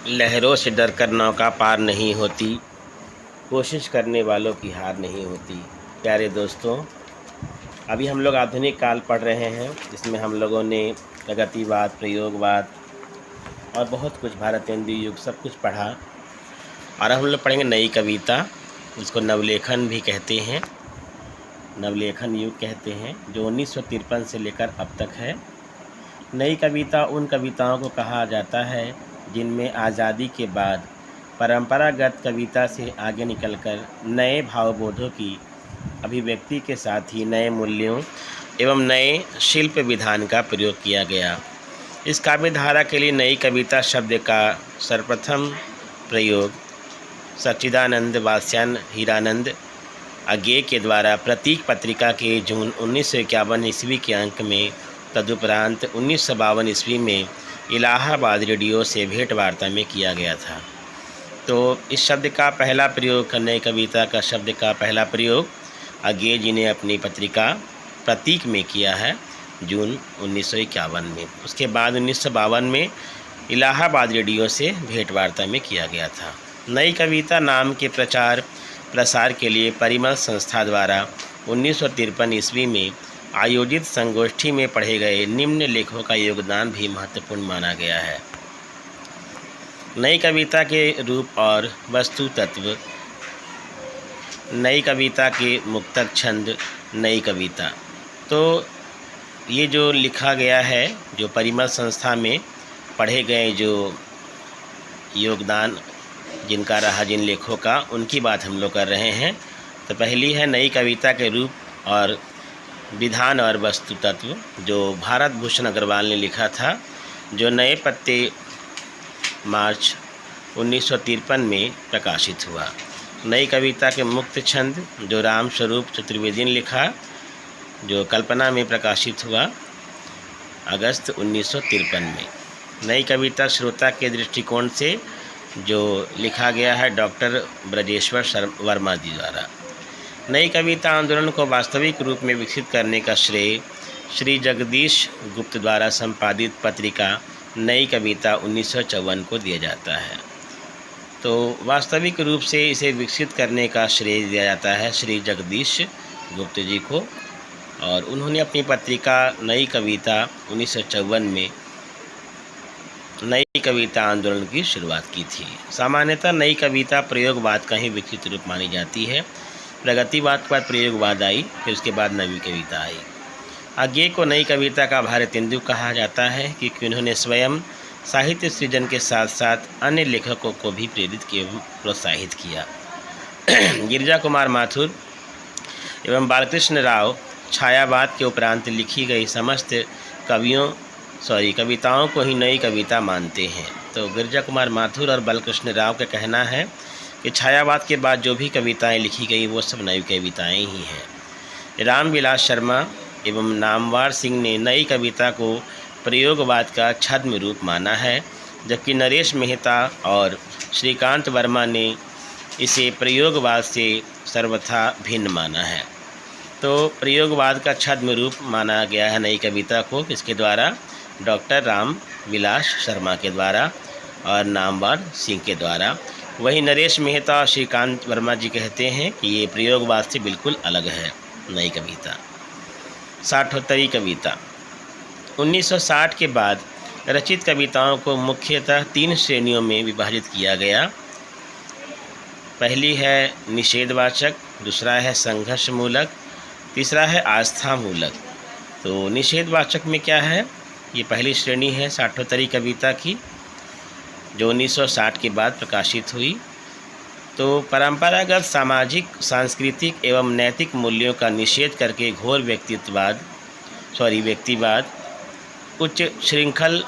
लहरों से डरकर नौका पार नहीं होती, कोशिश करने वालों की हार नहीं होती। प्यारे दोस्तों, अभी हम लोग आधुनिक काल पढ़ रहे हैं, जिसमें हम लोगों ने प्रगतिवाद, प्रयोगवाद और बहुत कुछ, भारतेंदु युग, सब कुछ पढ़ा। और अब हम लोग पढ़ेंगे नई कविता, जिसको नवलेखन भी कहते हैं, नवलेखन युग कहते हैं, जो 1953 से लेकर अब तक है। नई कविता उन कविताओं को कहा जाता है जिनमें आज़ादी के बाद परंपरागत कविता से आगे निकलकर नए भावबोधों की अभिव्यक्ति के साथ ही नए मूल्यों एवं नए शिल्प विधान का प्रयोग किया गया। इस काव्य धारा के लिए नई कविता शब्द का सर्वप्रथम प्रयोग सच्चिदानंद वात्स्यायन हीरानंद अज्ञे के द्वारा प्रतीक पत्रिका के जून 1951 ईस्वी के अंक में, तदुपरांत 1952 ईस्वी में इलाहाबाद रेडियो से भेंट वार्ता में किया गया था। तो इस शब्द का पहला प्रयोग, नई कविता का शब्द का पहला प्रयोग अज्ञे जी ने अपनी पत्रिका प्रतीक में किया है, जून 1951 में। उसके बाद 1952 में इलाहाबाद रेडियो से भेंट वार्ता में किया गया था। नई कविता नाम के प्रचार प्रसार के लिए परिमल संस्था द्वारा 1953 ईस्वी में आयोजित संगोष्ठी में पढ़े गए निम्न लेखों का योगदान भी महत्वपूर्ण माना गया है। नई कविता के रूप और वस्तु तत्व। नई कविता के मुक्तक छंद। नई कविता, तो ये जो लिखा गया है, जो परिमल संस्था में पढ़े गए जो योगदान जिनका रहा, जिन लेखों का, उनकी बात हम लोग कर रहे हैं। तो पहली है नई कविता के रूप और विधान और वस्तु तत्व, जो भारत भूषण अग्रवाल ने लिखा था, जो नए पत्ते मार्च 1953 में प्रकाशित हुआ। नई कविता के मुक्त छंद, जो राम स्वरूप चतुर्वेदी ने लिखा, जो कल्पना में प्रकाशित हुआ अगस्त 1953 में। नई कविता श्रोता के दृष्टिकोण से, जो लिखा गया है डॉक्टर ब्रजेश्वर वर्मा जी द्वारा। नई कविता आंदोलन को वास्तविक रूप में विकसित करने का श्रेय श्री जगदीश गुप्त द्वारा संपादित पत्रिका नई कविता 1954 को दिया जाता है। तो वास्तविक रूप से इसे विकसित करने का श्रेय दिया जाता है श्री जगदीश गुप्त जी को, और उन्होंने अपनी पत्रिका नई कविता 1954 में नई कविता आंदोलन की शुरुआत की थी। सामान्यतः नई कविता प्रयोगवाद का ही विकसित रूप मानी जाती है। प्रगतिवाद के बाद प्रयोगवाद आई, फिर उसके बाद नवी कविता आई। अज्ञे को नई कविता का भारतेंदु कहा जाता है क्योंकि उन्होंने स्वयं साहित्य सृजन के साथ साथ अन्य लेखकों को भी प्रेरित एवं प्रोत्साहित किया। गिरिजा कुमार माथुर एवं बालकृष्ण राव छायावाद के उपरांत लिखी गई समस्त कविताओं को ही नई कविता मानते हैं। तो गिरिजा कुमार माथुर और बालकृष्ण राव का कहना है कि छायावाद के बाद जो भी कविताएं लिखी गई वो सब नई कविताएं ही हैं। रामविलास शर्मा एवं नामवर सिंह ने नई कविता को प्रयोगवाद का छद्म रूप माना है, जबकि नरेश मेहता और श्रीकांत वर्मा ने इसे प्रयोगवाद से सर्वथा भिन्न माना है। तो प्रयोगवाद का छद्म रूप माना गया है नई कविता को, इसके द्वारा डॉक्टर रामविलास शर्मा के द्वारा और नामवर सिंह के द्वारा। वही नरेश मेहता और श्रीकांत वर्मा जी कहते हैं कि ये प्रयोगवाद से बिल्कुल अलग है नई कविता। साठोत्तरी कविता। 1960 के बाद रचित कविताओं को मुख्यतः 3 श्रेणियों में विभाजित किया गया। पहली है निषेधवाचक, दूसरा है संघर्षमूलक, तीसरा है आस्थामूलक। तो निषेधवाचक में क्या है, ये पहली श्रेणी है साठोत्तरी कविता की, जो 1960 के बाद प्रकाशित हुई। तो परंपरागत सामाजिक, सांस्कृतिक एवं नैतिक मूल्यों का निषेध करके घोर व्यक्तिवाद, उच्च श्रृंखल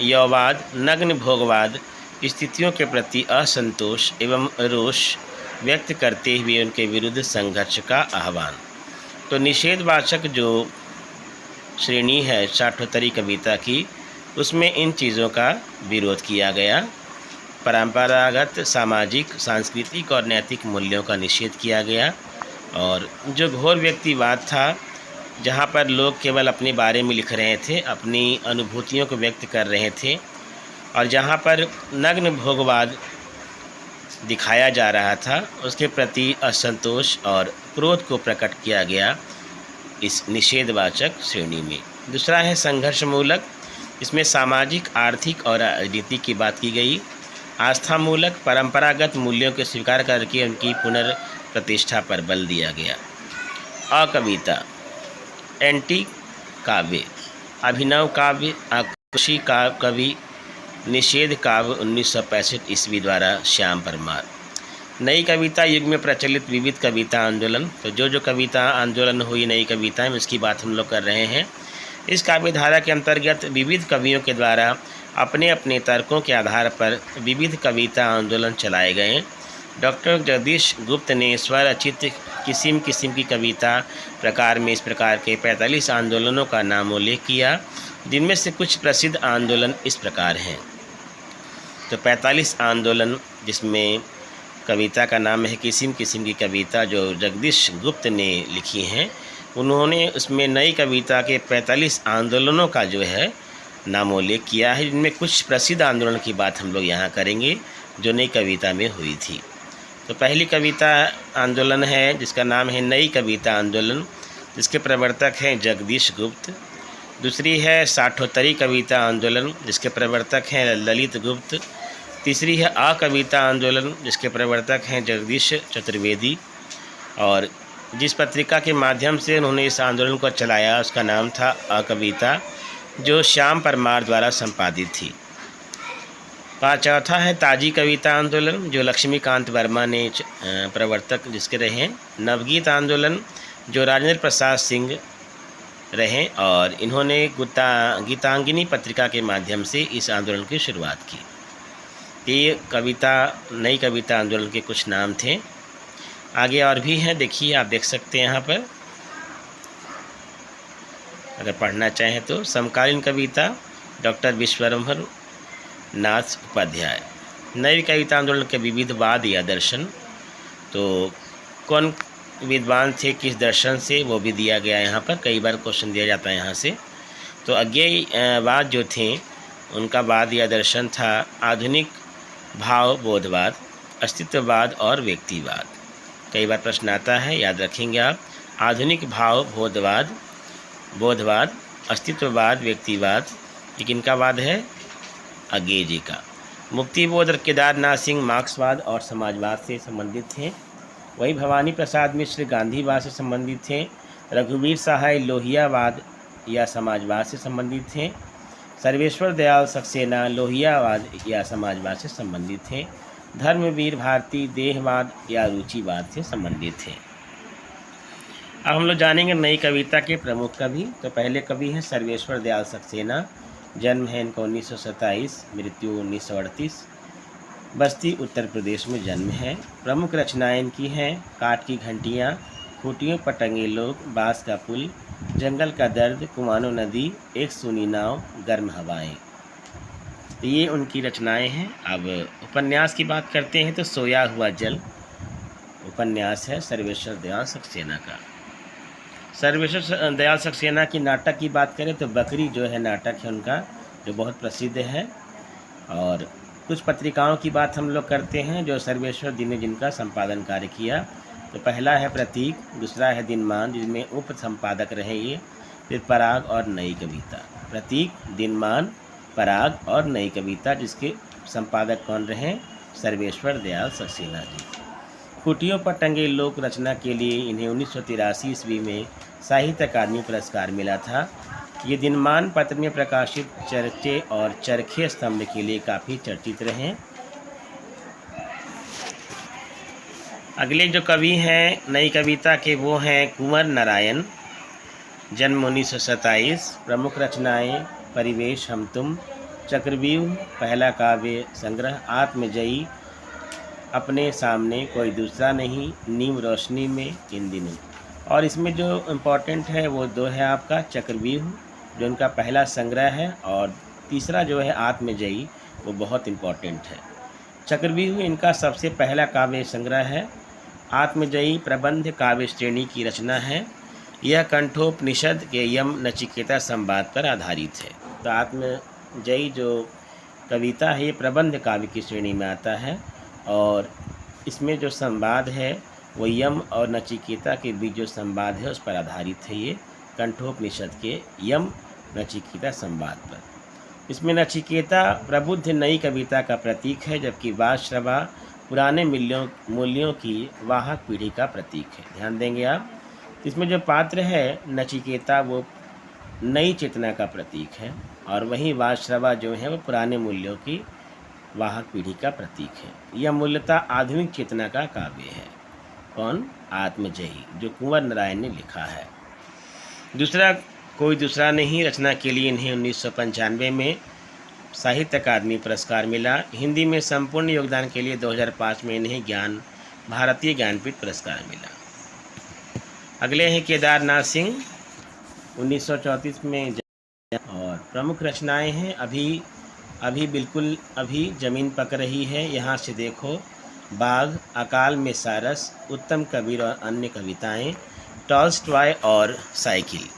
यौवाद, नग्न भोगवाद, स्थितियों के प्रति असंतोष एवं रोष व्यक्त करते हुए उनके विरुद्ध संघर्ष का आह्वान। तो निषेधवाचक जो श्रेणी है साठोत्तरी कविता की, उसमें इन चीज़ों का विरोध किया गया। परंपरागत सामाजिक, सांस्कृतिक और नैतिक मूल्यों का निषेध किया गया, और जो घोर व्यक्तिवाद था, जहाँ पर लोग केवल अपने बारे में लिख रहे थे, अपनी अनुभूतियों को व्यक्त कर रहे थे, और जहाँ पर नग्न भोगवाद दिखाया जा रहा था उसके प्रति असंतोष और क्रोध को प्रकट किया गया इस निषेधवाचक श्रेणी में। दूसरा है संघर्षमूलक, इसमें सामाजिक, आर्थिक और राजनीति की बात की गई। आस्थामूलक, परंपरागत मूल्यों को स्वीकार करके उनकी पुनर्प्रतिष्ठा पर बल दिया गया। अकविता, एंटी काव्य, अभिनव काव्य, आक्रोशी कवि, निषेध काव्य 1965 ईस्वी द्वारा श्याम परमार। नई कविता युग में प्रचलित विविध कविता आंदोलन, तो जो कविता आंदोलन हुई नई कविता में उसकी बात हम लोग कर रहे हैं। इस काव्य धारा के अंतर्गत विविध कवियों के द्वारा अपने अपने तर्कों के आधार पर विविध कविता आंदोलन चलाए गए। डॉक्टर जगदीश गुप्त ने स्वरचित किस्म किस्म की कविता प्रकार में इस प्रकार के 45 आंदोलनों का नामोल्लेख किया, जिनमें से कुछ प्रसिद्ध आंदोलन इस प्रकार हैं। तो 45 आंदोलन, जिसमें कविता का नाम है किस्म किस्म की कविता, जो जगदीश गुप्त ने लिखी हैं। उन्होंने उसमें नई कविता के 45 आंदोलनों का जो है नामोल्लेख किया है, जिनमें कुछ प्रसिद्ध आंदोलन की बात हम लोग यहाँ करेंगे जो नई कविता में हुई थी। तो पहली कविता आंदोलन है जिसका नाम है नई कविता आंदोलन, जिसके प्रवर्तक हैं जगदीश गुप्त। दूसरी है साठोत्तरी कविता आंदोलन, जिसके प्रवर्तक हैं ललित गुप्त। तीसरी है अकविता आंदोलन, जिसके प्रवर्तक हैं जगदीश चतुर्वेदी। और जिस पत्रिका के माध्यम से उन्होंने इस आंदोलन को चलाया उसका नाम था अकविता, जो श्याम परमार द्वारा संपादित थी। चौथा है ताजी कविता आंदोलन, जो लक्ष्मीकांत वर्मा ने प्रवर्तक जिसके रहे। नवगीत आंदोलन, जो राजेंद्र प्रसाद सिंह रहे और इन्होंने गीतांगिनी पत्रिका के माध्यम से इस आंदोलन की शुरुआत की। ये कविता नई कविता आंदोलन के कुछ नाम थे। आगे और भी हैं, देखिए आप देख सकते हैं यहाँ पर, अगर पढ़ना चाहें तो। समकालीन कविता, डॉक्टर विश्वम्भर नाथ उपाध्याय। नई कविता आंदोलन के विविधवाद या दर्शन, तो कौन विद्वान थे, किस दर्शन से, वो भी दिया गया यहाँ पर। कई बार क्वेश्चन दिया जाता है यहाँ से। तो अज्ञेयवाद जो थे उनका वाद या दर्शन था आधुनिक भाव बोधवाद, अस्तित्ववाद और व्यक्तिवाद। कई बार प्रश्न आता है, याद रखेंगे आप। आधुनिक भाव बोधवाद, अस्तित्ववाद, व्यक्तिवाद, ये किनका वाद है? अज्ञेय जी का। मुक्तिबोध और केदारनाथ सिंह मार्क्सवाद और समाजवाद से संबंधित थे। वही भवानी प्रसाद मिश्र गांधीवाद से संबंधित थे। रघुवीर सहाय लोहियावाद या समाजवाद से संबंधित थे। सर्वेश्वर दयाल सक्सेना लोहियावाद या समाजवाद से संबंधित थे। धर्मवीर भारती देहवाद या रुचिवाद से संबंधित थे। अब हम लोग जानेंगे नई कविता के प्रमुख कवि। तो पहले कवि हैं सर्वेश्वर दयाल सक्सेना। जन्म है इनका 1927, मृत्यु 1938। बस्ती उत्तर प्रदेश में जन्म है। प्रमुख रचनाएं इनकी हैं काठ की घंटियाँ, खूंटियों पर टंगे लोग, बांस का पुल, जंगल का दर्द, कुमाऊँ नदी, एक सूनी नाव, गर्म हवाएं। तो ये उनकी रचनाएं हैं। अब उपन्यास की बात करते हैं तो सोया हुआ जल उपन्यास है सर्वेश्वर दयाल सक्सेना का। सर्वेश्वर दयाल सक्सेना की नाटक की बात करें तो बकरी जो है नाटक है उनका, जो बहुत प्रसिद्ध है। और कुछ पत्रिकाओं की बात हम लोग करते हैं जो सर्वेश्वर दी ने जिनका संपादन कार्य किया। तो पहला है प्रतीक, दूसरा है दिनमान जिसमें उप संपादक रहे ये, फिर पराग और नई कविता। प्रतीक, दिनमान, पराग और नई कविता, जिसके संपादक कौन रहे? सर्वेश्वर दयाल सक्सेना जी। खूंटियों पर टंगे लोक रचना के लिए इन्हें 1983 ईस्वी में साहित्य अकादमी पुरस्कार मिला था। ये दिनमान पत्र में प्रकाशित चर्चे और चरखे स्तंभ के लिए काफ़ी चर्चित रहे। अगले जो कवि हैं नई कविता के वो हैं कुंवर नारायण। जन्म 1927। प्रमुख रचनाएं परिवेश, हम तुम, चक्रव्यूह, पहला काव्य संग्रह, आत्मजयी, अपने सामने कोई दूसरा नहीं, नीम रोशनी में, इन दिनों। और इसमें जो इम्पोर्टेंट है वो दो है आपका चक्रव्यूह जो उनका पहला संग्रह है, और तीसरा जो है आत्मजयी, वो बहुत इम्पोर्टेंट है। चक्रव्यूह इनका सबसे पहला काव्य संग्रह है। आत्मजयी प्रबंध काव्य श्रेणी की रचना है। यह कंठोपनिषद के यम नचिकेता संवाद पर आधारित है। तो आत्मजयी जो कविता है, ये प्रबंध काव्य की श्रेणी में आता है और इसमें जो संवाद है वो यम और नचिकेता के बीच जो संवाद है उस पर आधारित है। ये कंठोपनिषद के यम नचिकेता संवाद पर। इसमें नचिकेता प्रबुद्ध नई कविता का प्रतीक है, जबकि वाश्रवा पुराने मूल्यों की वाहक पीढ़ी का प्रतीक है। ध्यान देंगे आप। इसमें जो पात्र है नचिकेता वो नई चेतना का प्रतीक है और वहीं वाश्रवा जो है वो पुराने मूल्यों की वाहक पीढ़ी का प्रतीक है। यह मूलतः आधुनिक चेतना का काव्य है। कौन? आत्मजयी, जो कुंवर नारायण ने लिखा है। कोई दूसरा नहीं। रचना के लिए इन्हें 1995 में साहित्य अकादमी पुरस्कार मिला। हिंदी में संपूर्ण योगदान के लिए 2005 में इन्हें भारतीय ज्ञानपीठ पुरस्कार मिला। अगले हैं केदारनाथ सिंह, 1934 में। और प्रमुख रचनाएं हैं अभी ज़मीन पक रही है, यहाँ से देखो, बाघ, अकाल में सारस, उत्तम कबीर और अन्य कविताएं, टॉल्स्टॉय और साइकिल।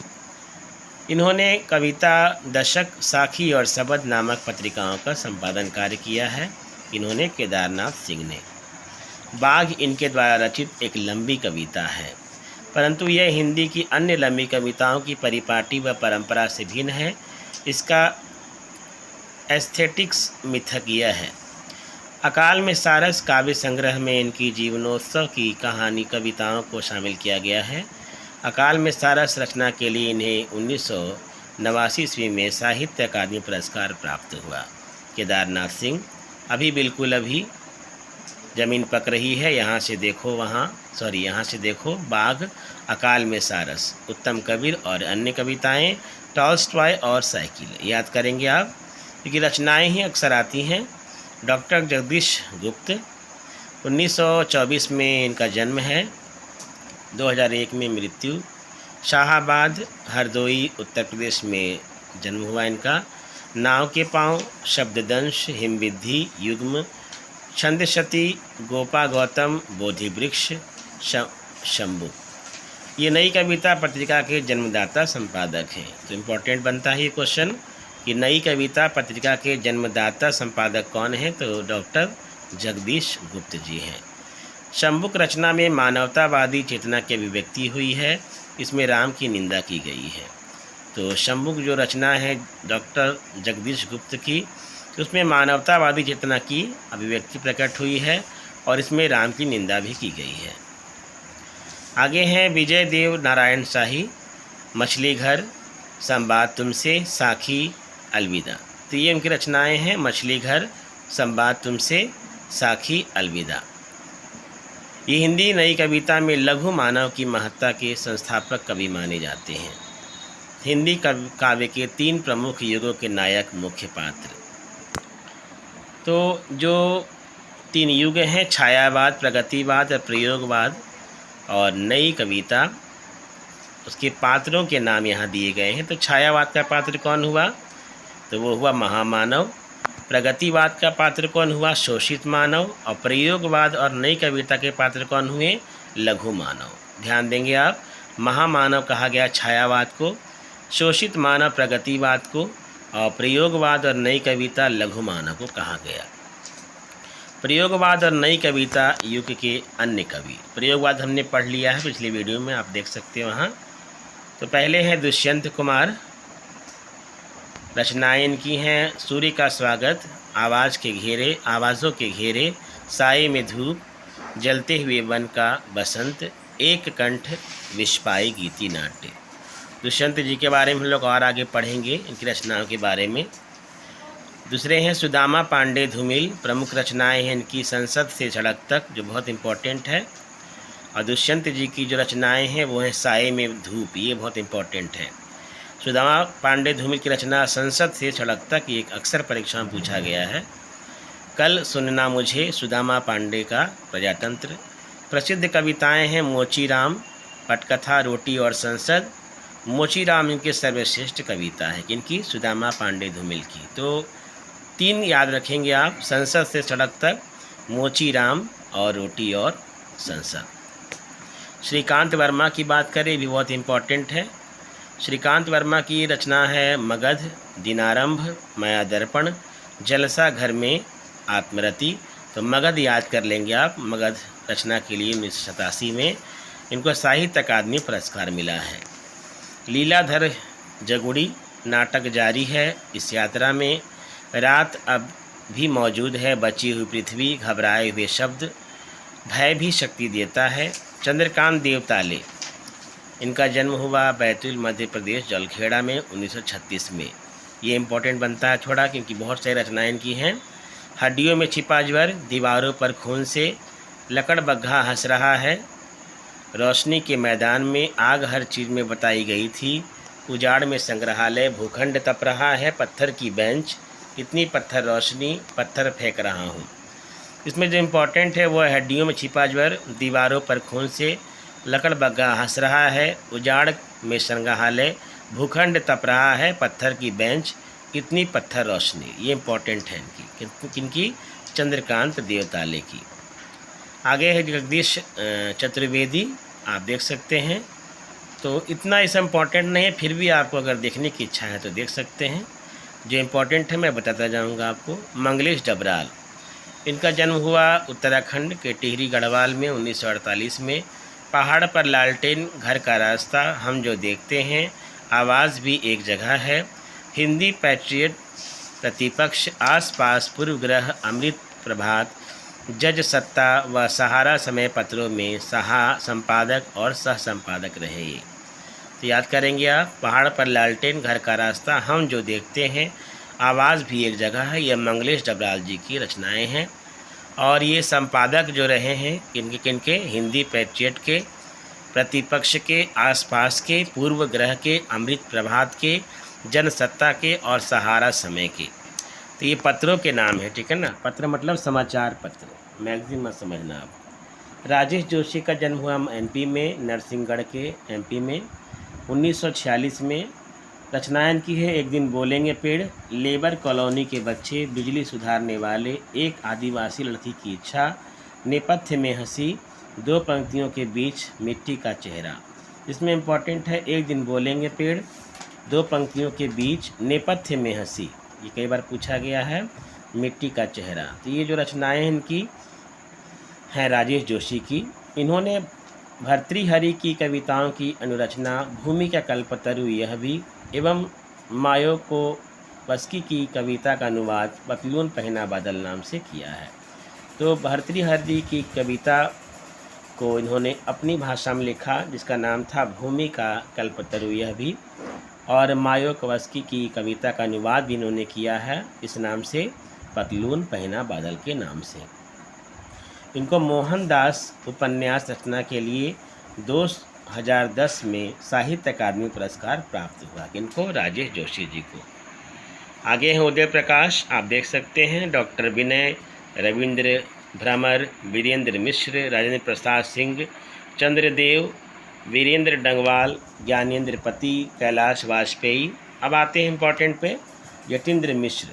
इन्होंने कविता दशक, साखी और शबद नामक पत्रिकाओं का संपादन कार्य किया है। इन्होंने केदारनाथ सिंह ने। बाघ इनके द्वारा रचित एक लंबी कविता है, परंतु यह हिंदी की अन्य लंबी कविताओं की परिपाटी व परंपरा से भिन्न है। इसका एस्थेटिक्स मिथकीय है। अकाल में सारस काव्य संग्रह में इनकी जीवनोत्सव की कहानी कविताओं को शामिल किया गया है। अकाल में सारस रचना के लिए इन्हें 1989 ईस्वी में साहित्य अकादमी पुरस्कार प्राप्त हुआ। केदारनाथ सिंह, अभी ज़मीन पक रही है, यहाँ से देखो, बाघ, अकाल में सारस, उत्तम कबीर और अन्य कविताएं, टॉल्स्टॉय और साइकिल। याद करेंगे आप, क्योंकि रचनाएं ही अक्सर आती हैं। डॉक्टर जगदीश गुप्त, 1924 में इनका जन्म है, 2001 में मृत्यु। शाहाबाद, हरदोई, उत्तर प्रदेश में जन्म हुआ इनका। नाव के पाँव, शब्ददंश, हिमविद्धि, युग्म, छंदशती, गोपा गौतम, बोधिवृक्ष, शंभु। ये नई कविता पत्रिका के जन्मदाता संपादक हैं। तो इम्पोर्टेंट बनता है ये क्वेश्चन कि नई कविता पत्रिका के जन्मदाता संपादक कौन है? तो डॉक्टर जगदीश गुप्त जी हैं। शंभुक रचना में मानवतावादी चेतना की अभिव्यक्ति हुई है। इसमें राम की निंदा की गई है। तो शंभुक जो रचना है डॉक्टर जगदीश गुप्त की, उसमें मानवतावादी चेतना की अभिव्यक्ति प्रकट हुई है और इसमें राम की निंदा भी की गई है। आगे हैं विजय देव नारायण शाही, मछली घर, संवाद तुमसे, साखी, अलविदा। तो ये उनकी रचनाएं हैं, मछली घर, संवाद तुमसे, साखी, अलविदा। ये हिंदी नई कविता में लघु मानव की महत्ता के संस्थापक कवि माने जाते हैं। हिंदी काव्य के 3 प्रमुख युगों के नायक मुख्य पात्र। तो जो 3 युग हैं, छायावाद, प्रगतिवाद और प्रयोगवाद और नई कविता, उसके पात्रों के नाम यहाँ दिए गए हैं। तो छायावाद का पात्र कौन हुआ? तो वो हुआ महामानव। प्रगतिवाद का पात्र कौन हुआ? शोषित मानव। और प्रयोगवाद और नई कविता के पात्र कौन हुए? लघु मानव। ध्यान देंगे आप, महामानव कहा गया छायावाद को, शोषित मानव प्रगतिवाद को, और प्रयोगवाद और नई कविता लघु मानव को कहा गया। प्रयोगवाद और नई कविता युग के अन्य कवि। प्रयोगवाद हमने पढ़ लिया है पिछली वीडियो में, आप देख सकते हैं वहाँ। तो पहले हैं दुष्यंत कुमार। रचनाएं इनकी हैं सूर्य का स्वागत, आवाज़ों के घेरे, साए में धूप, जलते हुए वन का बसंत, एक कंठ, विस्पाई गीति नाट्य। दुष्यंत जी के बारे में हम लोग और आगे पढ़ेंगे, इनकी रचनाओं के बारे में। दूसरे हैं सुदामा पांडे धूमिल। प्रमुख रचनाएं हैं इनकी संसद से सड़क तक, जो बहुत इम्पोर्टेंट है। और दुष्यंत जी की जो रचनाएं हैं वो हैं साए में धूप, ये बहुत इम्पोर्टेंट है। सुदामा पांडे धूमिल की रचना संसद से सड़क तक, ये एक अक्सर परीक्षा में पूछा गया है। कल सुनना मुझे, सुदामा पांडे का प्रजातंत्र। प्रसिद्ध कविताएं हैं मोचीराम, पटकथा, रोटी और संसद। मोचीराम इनकी सर्वश्रेष्ठ कविता है, इनकी सुदामा पांडे धूमिल की। तो 3 याद रखेंगे आप, संसद से सड़क तक, मोचीराम और रोटी और संसद। श्रीकांत वर्मा की बात करें, भी बहुत इम्पोर्टेंट है। श्रीकांत वर्मा की रचना है मगध, दिनारंभ, माया दर्पण, जलसा घर में आत्मरति। तो मगध याद कर लेंगे आप, मगध रचना के लिए 1987 में इनको साहित्य अकादमी पुरस्कार मिला है। लीलाधर जगुड़ी नाटक जारी है इस यात्रा में। रात अब भी मौजूद है, बची हुई पृथ्वी, घबराए हुए शब्द, भय भी शक्ति देता है। चंद्रकांत देवताले, इनका जन्म हुआ बैतूल मध्य प्रदेश जलखेड़ा में 1936 में। ये इम्पोर्टेंट बनता है थोड़ा, क्योंकि बहुत सारी रचनाएं इनकी हैं। हड्डियों में छिपा ज्वर, दीवारों पर खून से लकड़बग्घा हंस रहा है। रोशनी के मैदान में आग हर चीज़ में बताई गई थी। उजाड़ में संग्रहालय, भूखंड तप रहा है, पत्थर की बेंच, इतनी पत्थर रोशनी, पत्थर फेंक रहा हूँ। इसमें जो इम्पोर्टेंट है वो है हड्डियों में छिपा ज्वर, दीवारों पर खून से लकड़बग्घा हंस रहा है, उजाड़ में संग्रहालय, भूखंड तप रहा है, पत्थर की बेंच, इतनी पत्थर रोशनी। ये इम्पोर्टेंट है इनकी, किनकी? चंद्रकांत देवताले की। आगे है जगदीश चतुर्वेदी, आप देख सकते हैं। तो इतना इस इम्पोर्टेंट नहीं है, फिर भी आपको अगर देखने की इच्छा है तो देख सकते हैं। जो इम्पोर्टेंट है मैं बताता जाऊंगा आपको। मंगलेश डबराल, इनका जन्म हुआ उत्तराखंड के टिहरी गढ़वाल में 1948 में। पहाड़ पर लालटेन, घर का रास्ता, हम जो देखते हैं, आवाज़ भी एक जगह है, हिंदी पैट्रियट, प्रतिपक्ष, आसपास, पूर्व ग्रह, अमृत प्रभात, जज सत्ता व सहारा समय पत्रों में संपादक और सह संपादक रहे। तो याद करेंगे आप, पहाड़ पर लालटेन, घर का रास्ता, हम जो देखते हैं, आवाज़ भी एक जगह है। यह मंगलेश डबराल जी की रचनाएं हैं। और ये संपादक जो रहे हैं किनके किनके? हिंदी पैट्रियट के, प्रतिपक्ष के, आसपास के, पूर्व ग्रह के, अमृत प्रभात के, जनसत्ता के और सहारा समय के। तो ये पत्रों के नाम है, ठीक है ना। पत्र मतलब समाचार पत्र, मैगजीन मत समझना आप। राजेश जोशी का जन्म हुआ एमपी में, नरसिंहगढ़ के एमपी में 1946 में। रचनाएं की है एक दिन बोलेंगे पेड़, लेबर कॉलोनी के बच्चे, बिजली सुधारने वाले, एक आदिवासी लड़की की इच्छा, नेपथ्य में हंसी, दो पंक्तियों के बीच मिट्टी का चेहरा। इसमें इम्पॉर्टेंट है एक दिन बोलेंगे पेड़, दो पंक्तियों के बीच, नेपथ्य में हंसी, ये कई बार पूछा गया है, मिट्टी का चेहरा। तो ये जो रचनाएं इनकी हैं राजेश जोशी की, इन्होंने भर्तृहरि की कविताओं की अनुरचना, भूमि का कल्पतरु यह भी, एवं मायाकोवस्की की कविता का अनुवाद पतलून पहना बादल नाम से किया है। तो भर्तृहरि की कविता को इन्होंने अपनी भाषा में लिखा, जिसका नाम था भूमि का कल्पतरु यह भी, और मायाकोवस्की की कविता का अनुवाद भी इन्होंने किया है इस नाम से, पतलून पहना बादल के नाम से। इनको मोहनदास उपन्यास रचना के लिए 2010 में साहित्य अकादमी पुरस्कार प्राप्त हुआ। इनको? राजेश जोशी जी को। आगे हैं उदय प्रकाश, आप देख सकते हैं, डॉक्टर विनय, रविंद्र भ्रमर, वीरेंद्र मिश्र, राजेंद्र प्रसाद सिंह, चंद्रदेव, वीरेंद्र डंगवाल, ज्ञानेंद्र पति, कैलाश वाजपेयी। अब आते हैं इम्पोर्टेंट पे, यतीन्द्र मिश्र,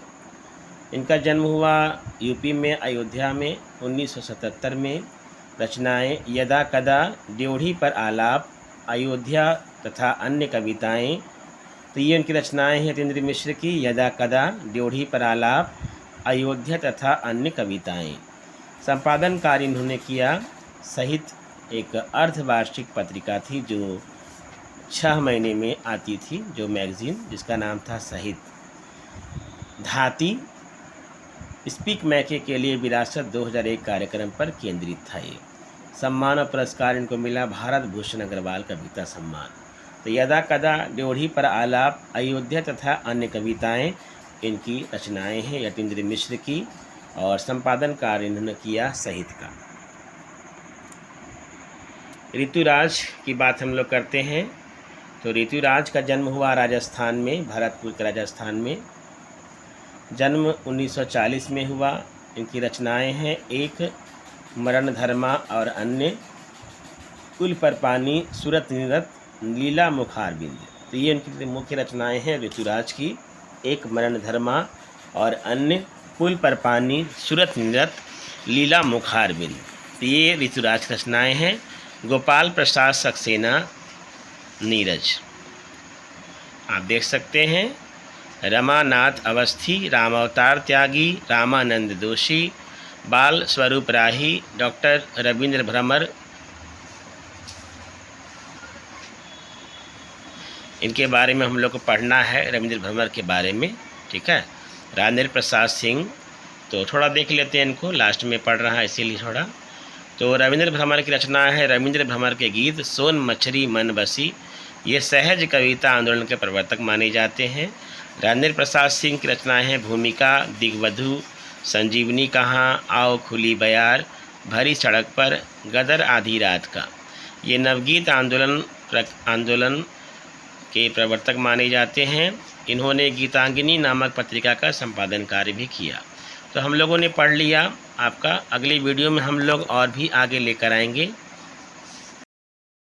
इनका जन्म हुआ यूपी में अयोध्या में 1977 में। रचनाएं यदा कदा, ड्योढ़ी पर आलाप, अयोध्या तथा अन्य कविताएं। तो ये उनकी रचनाएं हैं यतीन्द्र मिश्र की, यदा कदा, ड्योढ़ी पर आलाप, अयोध्या तथा अन्य कविताएं। संपादन कार्य इन्होंने किया सहित, एक अर्धवार्षिक पत्रिका थी जो 6 महीने में आती थी, जो मैगजीन, जिसका नाम था सहित। धाती, स्पीक मैके के लिए विरासत 2001 कार्यक्रम पर केंद्रित था। ये सम्मान और पुरस्कार इनको मिला, भारत भूषण अग्रवाल कविता सम्मान। तो यदा कदा, ड्योढ़ी पर आलाप, अयोध्या तथा अन्य कविताएं इनकी रचनाएं हैं यतीन्द्र मिश्र की, और संपादन कार्य इन्होंने किया सहित का। ऋतुराज की बात हम लोग करते हैं। तो ऋतुराज का जन्म हुआ राजस्थान में, भरतपुर के राजस्थान में। जन्म 1940 में हुआ। इनकी रचनाएं हैं एक मरण धर्मा और अन्य, कुल पर पानी, सूरत नृत, लीला मुखारबिंद। तो ये इनकी मुख्य रचनाएं हैं ऋतुराज की, एक मरण धर्मा और अन्य, पुल पर पानी, सूरत नृत, लीला मुखारबिंद। तो ये ऋतुराज की रचनाएं हैं। गोपाल प्रसाद सक्सेना, नीरज, आप देख सकते हैं। रमानाथ अवस्थी, रामावतार त्यागी, रामानंद दोषी, बाल स्वरूप राही, डॉक्टर रविंद्र भ्रमर, इनके बारे में हम लोग को पढ़ना है, रविंद्र भ्रमर के बारे में। ठीक है, राजेंद्र प्रसाद सिंह, तो थोड़ा देख लेते हैं इनको, लास्ट में पढ़ रहा है इसीलिए थोड़ा। तो रविंद्र भ्रमर की रचना है रविंद्र भ्रमर के गीत सोन मछली मन बसी, ये सहज कविता आंदोलन के प्रवर्तक माने जाते हैं। राजेंद्र प्रसाद सिंह की रचना है भूमिका, दिग्वधु, संजीवनी कहाँ, आओ खुली बयार, भरी सड़क पर, गदर आधी रात का, ये नवगीत आंदोलन के प्रवर्तक माने जाते हैं। इन्होंने गीतांगिनी नामक पत्रिका का संपादन कार्य भी किया। तो हम लोगों ने पढ़ लिया। आपका अगली वीडियो में हम लोग और भी आगे लेकर आएंगे।